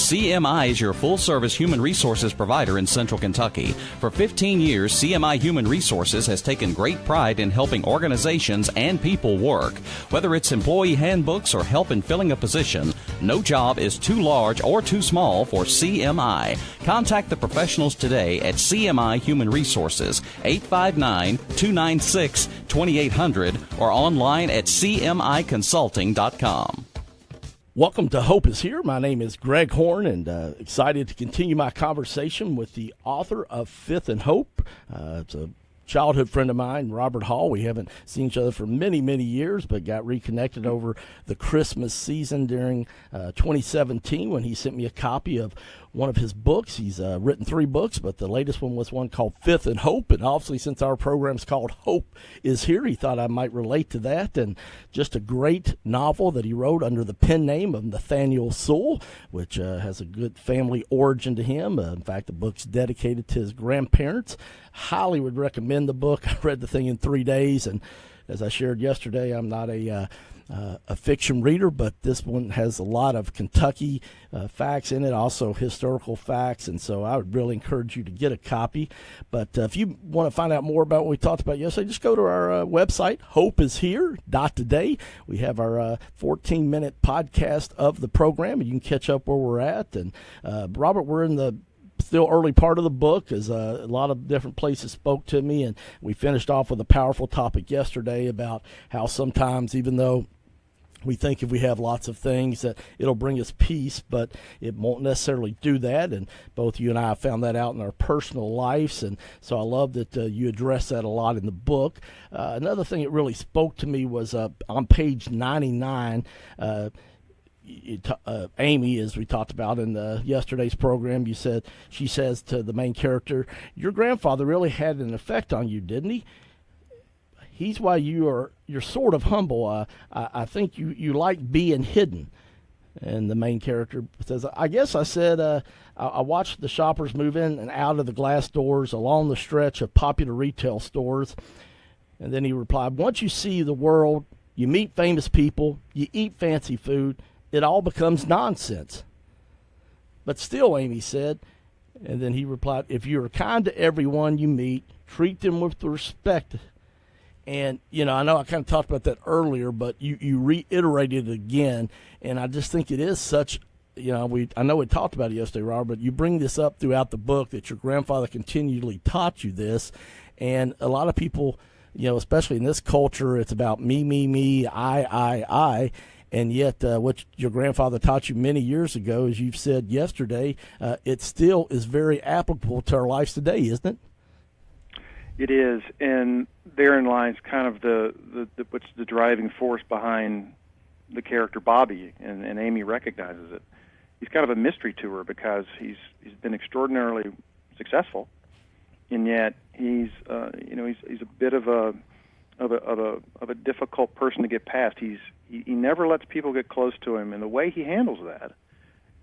CMI is your full-service human resources provider in Central Kentucky. For 15 years, CMI Human Resources has taken great pride in helping organizations and people work. Whether it's employee handbooks or help in filling a position, no job is too large or too small for CMI. Contact the professionals today at CMI Human Resources, 859-296-2800, or online at cmiconsulting.com. Welcome to Hope is Here. My name is Greg Horn, and excited to continue my conversation with the author of Fifth and Hope. It's a childhood friend of mine, Robert Hall. We haven't seen each other for many, many years, but got reconnected over the Christmas season during 2017 when he sent me a copy of one of his books. He's written 3 books, but the latest one was one called Fifth and Hope. And obviously, since our program's called Hope is Here, he thought I might relate to that. And just a great novel that he wrote under the pen name of Nathaniel Sewell, which has a good family origin to him. In fact, the book's dedicated to his grandparents. Highly would recommend the book. I read the thing in 3 days, and as I shared yesterday, I'm not a fiction reader, but this one has a lot of Kentucky facts in it, also historical facts, and so I would really encourage you to get a copy. But if you want to find out more about what we talked about yesterday, just go to our website, hopeishere.today. We have our 14-minute podcast of the program, and you can catch up where we're at. And Robert, we're in the still early part of the book, as a lot of different places spoke to me, and we finished off with a powerful topic yesterday about how sometimes, even though we think if we have lots of things that it'll bring us peace, but it won't necessarily do that. And both you and I have found that out in our personal lives. And so I love that you address that a lot in the book. Another thing that really spoke to me was on page 99, Amy, as we talked about in yesterday's program, she says to the main character, "Your grandfather really had an effect on you, didn't he? He's why you're sort of humble. I think you like being hidden." And the main character says, "I guess," I said, I watched the shoppers move in and out of the glass doors along the stretch of popular retail stores." And then he replied, "Once you see the world, you meet famous people, you eat fancy food, it all becomes nonsense." "But still," Amy said. And then he replied, "If you're kind to everyone you meet, treat them with respect." And, I know I kind of talked about that earlier, but you reiterated it again. And I just think it is such, I know we talked about it yesterday, Robert, but you bring this up throughout the book that your grandfather continually taught you this. And a lot of people, especially in this culture, it's about me, I. And yet what your grandfather taught you many years ago, as you've said yesterday, it still is very applicable to our lives today, isn't it? It is, and therein lies kind of what's the driving force behind the character Bobby, and Amy recognizes it. He's kind of a mystery to her because he's been extraordinarily successful, and yet he's a bit of a difficult person to get past. He never lets people get close to him, and the way he handles that,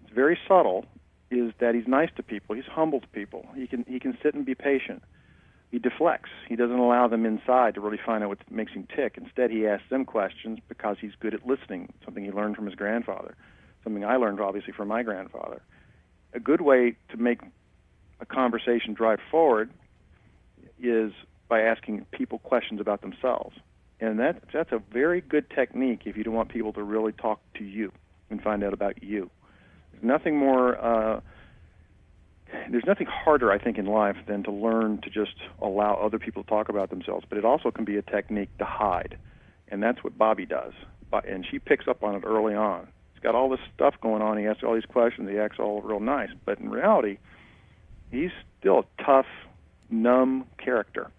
it's very subtle, is that he's nice to people. He's humble to people. He can sit and be patient. He deflects. He doesn't allow them inside to really find out what makes him tick. Instead, he asks them questions because he's good at listening, something he learned from his grandfather, something I learned, obviously, from my grandfather. A good way to make a conversation drive forward is by asking people questions about themselves. And that's a very good technique if you don't want people to really talk to you and find out about you. There's nothing more... There's nothing harder, I think, in life than to learn to just allow other people to talk about themselves, but it also can be a technique to hide, and that's what Bobby does, and she picks up on it early on. He's got all this stuff going on, he asks all these questions, he acts all real nice, but in reality, he's still a tough, numb character.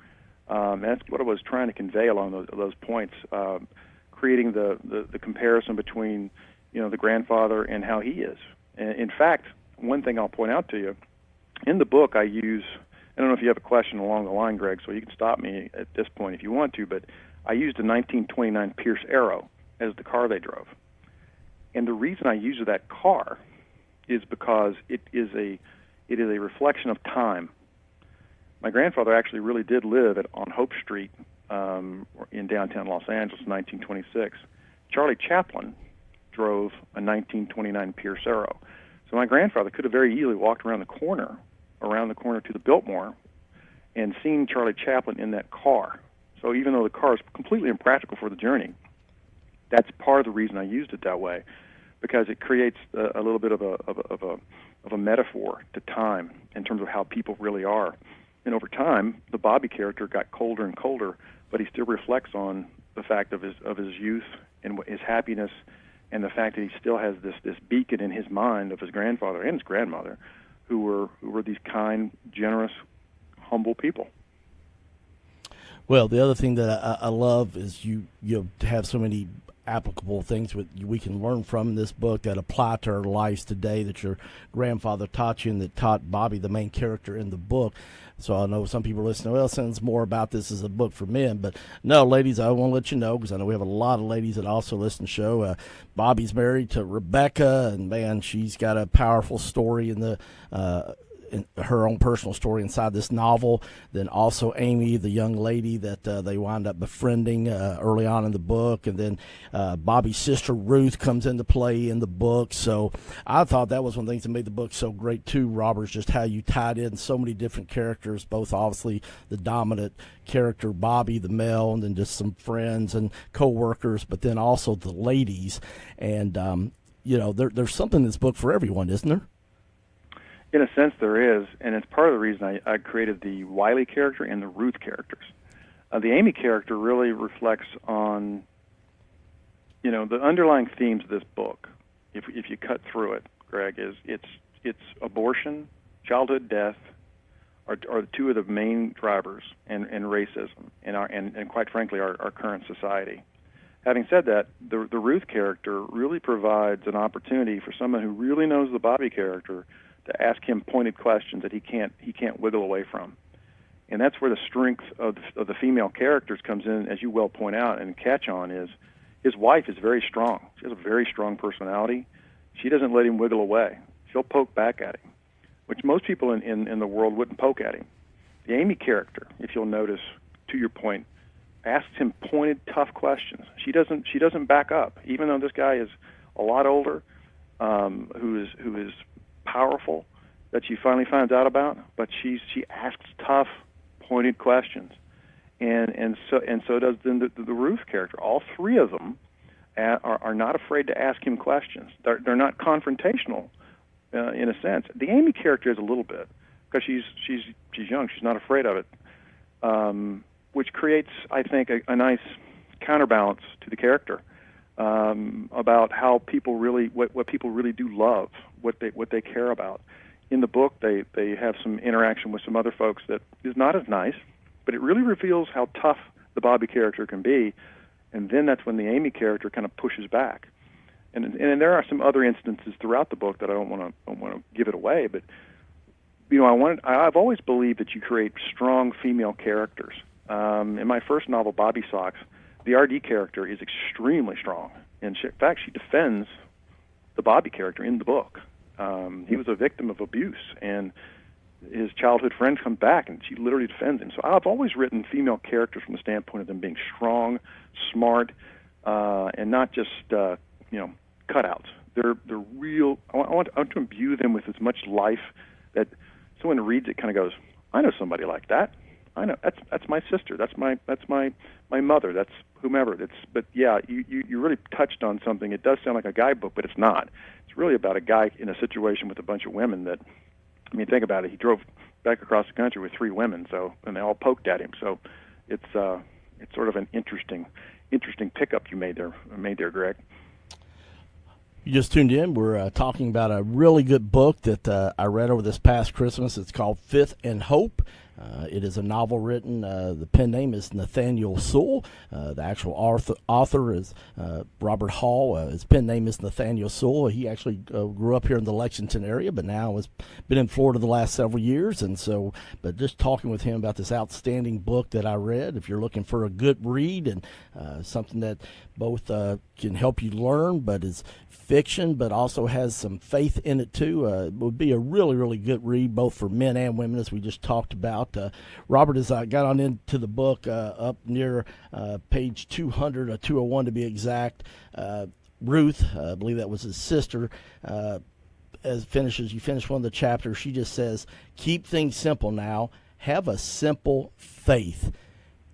That's what I was trying to convey along those points, creating the comparison between the grandfather and how he is. And in fact, one thing I'll point out to you, in the book I don't know if you have a question along the line, Greg, so you can stop me at this point if you want to, but I used a 1929 Pierce Arrow as the car they drove. And the reason I used that car is because it is a reflection of time. My grandfather actually really did live on Hope Street in downtown Los Angeles in 1926. Charlie Chaplin drove a 1929 Pierce Arrow. So So my grandfather could have very easily walked around the corner to the Biltmore, and seen Charlie Chaplin in that car. So even though the car is completely impractical for the journey, that's part of the reason I used it that way, because it creates a little bit of a metaphor to time in terms of how people really are. And over time, the Bobby character got colder and colder, but he still reflects on the fact of his youth and his happiness, and the fact that he still has this beacon in his mind of his grandfather and his grandmother, who were these kind, generous, humble people. Well, the other thing that I love is you have so many applicable things we can learn from this book that apply to our lives today, that your grandfather taught you and that taught Bobby, the main character in the book. So I know some people are listening, well, it sounds more about this as a book for men. But no, ladies, I want to let you know, because I know we have a lot of ladies that also listen to the show. Bobby's married to Rebecca, and, man, she's got a powerful story in the in her own personal story inside this novel. Then also Amy, the young lady that they wind up befriending early on in the book. And then Bobby's sister Ruth comes into play in the book. So I thought that was one of the things that made the book so great too, Robert, is just how you tied in so many different characters, both obviously the dominant character, Bobby, the male, and then just some friends and co-workers, but then also the ladies. And, there's something in this book for everyone, isn't there? In a sense, there is, and it's part of the reason I created the Wiley character and the Ruth characters. The Amy character really reflects on, the underlying themes of this book. If you cut through it, Greg, is it's abortion, childhood death, are two of the main drivers, and racism, and quite frankly, our current society. Having said that, the Ruth character really provides an opportunity for someone who really knows the Bobby character to ask him pointed questions that he can't wiggle away from. And that's where the strength of the female characters comes in, as you well point out and catch on, is his wife is very strong. She has a very strong personality. She doesn't let him wiggle away. She'll poke back at him, which most people in the world wouldn't poke at him. The Amy character, if you'll notice, to your point, asks him pointed, tough questions. She doesn't back up, even though this guy is a lot older, who is powerful, that she finally finds out about, but she asks tough, pointed questions, and so does the Ruth character. All three of them are not afraid to ask him questions. They're not confrontational in a sense. The Amy character is a little bit, because she's young, she's not afraid of it, which creates, I think, a nice counterbalance to the character. About how people really, what people really do love, what they care about. In the book, they have some interaction with some other folks that is not as nice, but it really reveals how tough the Bobby character can be, and then that's when the Amy character kind of pushes back. And there are some other instances throughout the book that I don't want to give it away, but I've always believed that you create strong female characters. In my first novel, Bobby Socks, the RD character is extremely strong. In fact, she defends the Bobby character in the book. He was a victim of abuse, and his childhood friend comes back, and she literally defends him. So I've always written female characters from the standpoint of them being strong, smart, and not just cutouts. They're real. I want to imbue them with as much life that someone who reads it kind of goes, I know somebody like that. I know that's my sister. That's my mother. That's whomever. But yeah, you really touched on something. It does sound like a guidebook, but it's not. It's really about a guy in a situation with a bunch of women. That, I mean, think about it. He drove back across the country with 3 women, and they all poked at him. So it's sort of an interesting pickup you made there, Greg. You just tuned in. We're talking about a really good book that I read over this past Christmas. It's called Faith and Hope. It is a novel written. The pen name is Nathaniel Sewell. The actual author is Robert Hall. His pen name is Nathaniel Sewell. He actually grew up here in the Lexington area, but now has been in Florida the last several years. And so, but just talking with him about this outstanding book that I read. If you're looking for a good read and something that both can help you learn, but is fiction, but also has some faith in it too, it would be a really, really good read, both for men and women, as we just talked about. Robert, as I got on into the book, up near page 200 or 201 to be exact, Ruth, I believe that was his sister, as you finish one of the chapters, she just says, keep things simple now. Have a simple faith.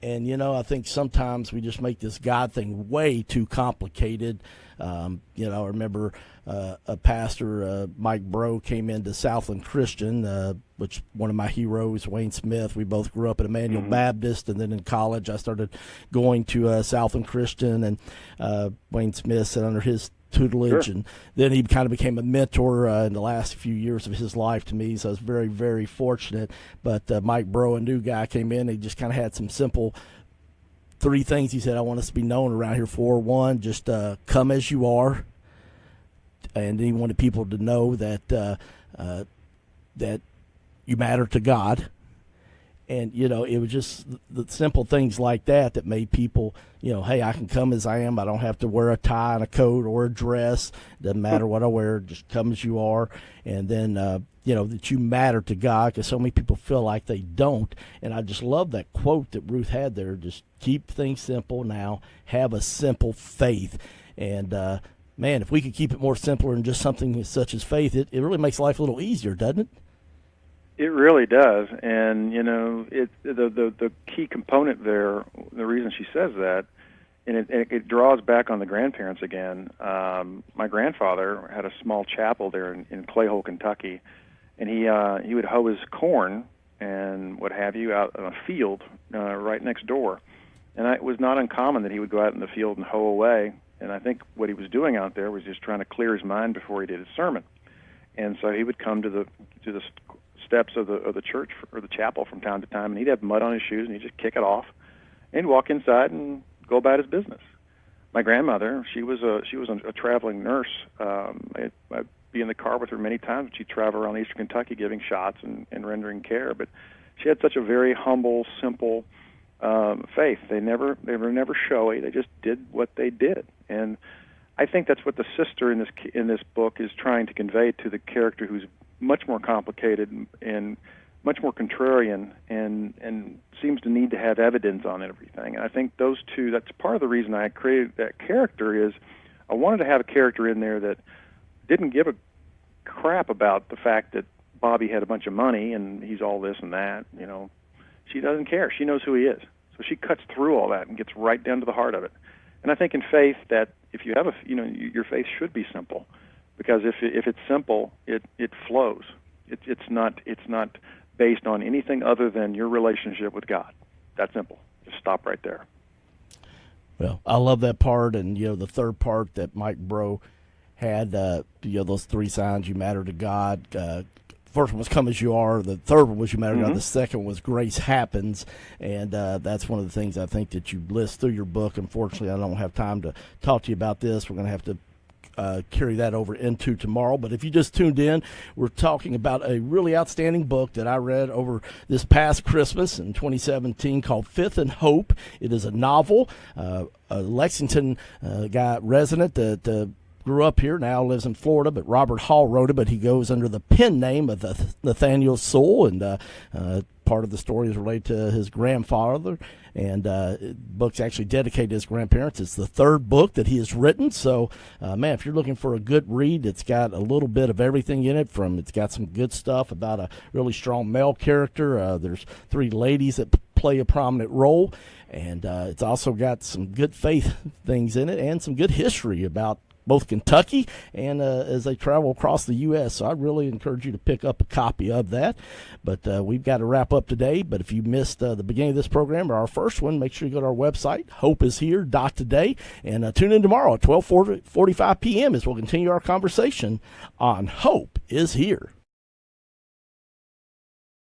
And, you know, I think sometimes we just make this God thing way too complicated. You know, I remember a pastor, Mike Bro, came into Southland Christian, which one of my heroes, Wayne Smith. We both grew up at Emmanuel Baptist, and then in college I started going to Southland Christian, and Wayne Smith sat under his tutelage, and then he kind of became a mentor in the last few years of his life to me, so I was very, very fortunate. But Mike Bro, a new guy, came in. He just kind of had some simple 3 things he said I want us to be known around here for. One, just come as you are, and he wanted people to know that that you matter to God. And, you know, it was just the simple things like that that made people, you know, hey, I can come as I am. I don't have to wear a tie and a coat or a dress. Doesn't matter what I wear. Just come as you are. And then, you know, that you matter to God, because so many people feel like they don't. And I just love that quote that Ruth had there. Just keep things simple now. Have a simple faith. And, man, if we could keep it more simpler than just something such as faith, it really makes life a little easier, doesn't it? It really does, and you know, the key component there. The reason she says that, and it draws back on the grandparents again. My grandfather had a small chapel there in Clayhole, Kentucky, and he would hoe his corn and what have you out on a field right next door, and it was not uncommon that he would go out in the field and hoe away. And I think what he was doing out there was just trying to clear his mind before he did his sermon, and so he would come to the steps of the church or the chapel from time to time, and he'd have mud on his shoes, and he'd just kick it off and walk inside and go about his business. My grandmother, she was a traveling nurse. I'd be in the car with her many times. She'd travel around eastern Kentucky giving shots and rendering care. But she had such a very humble, simple faith. They were never showy. They just did what they did, and I think that's what the sister in this book is trying to convey to the character who's much more complicated and much more contrarian and seems to need to have evidence on everything. And I think those two, that's part of the reason I created that character, is I wanted to have a character in there that didn't give a crap about the fact that Bobby had a bunch of money and he's all this and that. You know, she doesn't care. She knows who he is. So she cuts through all that and gets right down to the heart of it. And I think in faith that if you have your faith should be simple. Because if it's simple, it flows. It's not based on anything other than your relationship with God. That simple. Just stop right there. Well, I love that part, and you know the third part that Mike Bro had. You know, those 3 signs: you matter to God. First one was come as you are. The third one was you matter to God. The second was grace happens, and that's one of the things I think that you list through your book. Unfortunately, I don't have time to talk to you about this. We're going to have to carry that over into tomorrow. But if you just tuned in, we're talking about a really outstanding book that I read over this past Christmas in 2017 called Fifth and Hope. It is a novel. A Lexington guy, resident that grew up here, now lives in Florida, but Robert Hall wrote it, but he goes under the pen name of Nathaniel Sewell, and part of the story is related to his grandfather, and the book's actually dedicated to his grandparents. It's the 3rd book that he has written, so man, if you're looking for a good read, it's got a little bit of everything in it. It's got some good stuff about a really strong male character. There's 3 ladies that play a prominent role, and it's also got some good faith things in it and some good history about both Kentucky and as they travel across the U.S. So I really encourage you to pick up a copy of that. But we've got to wrap up today. But if you missed the beginning of this program or our first one, make sure you go to our website, hopeishere.today, and tune in tomorrow at 12:45 p.m. as we'll continue our conversation on Hope is Here.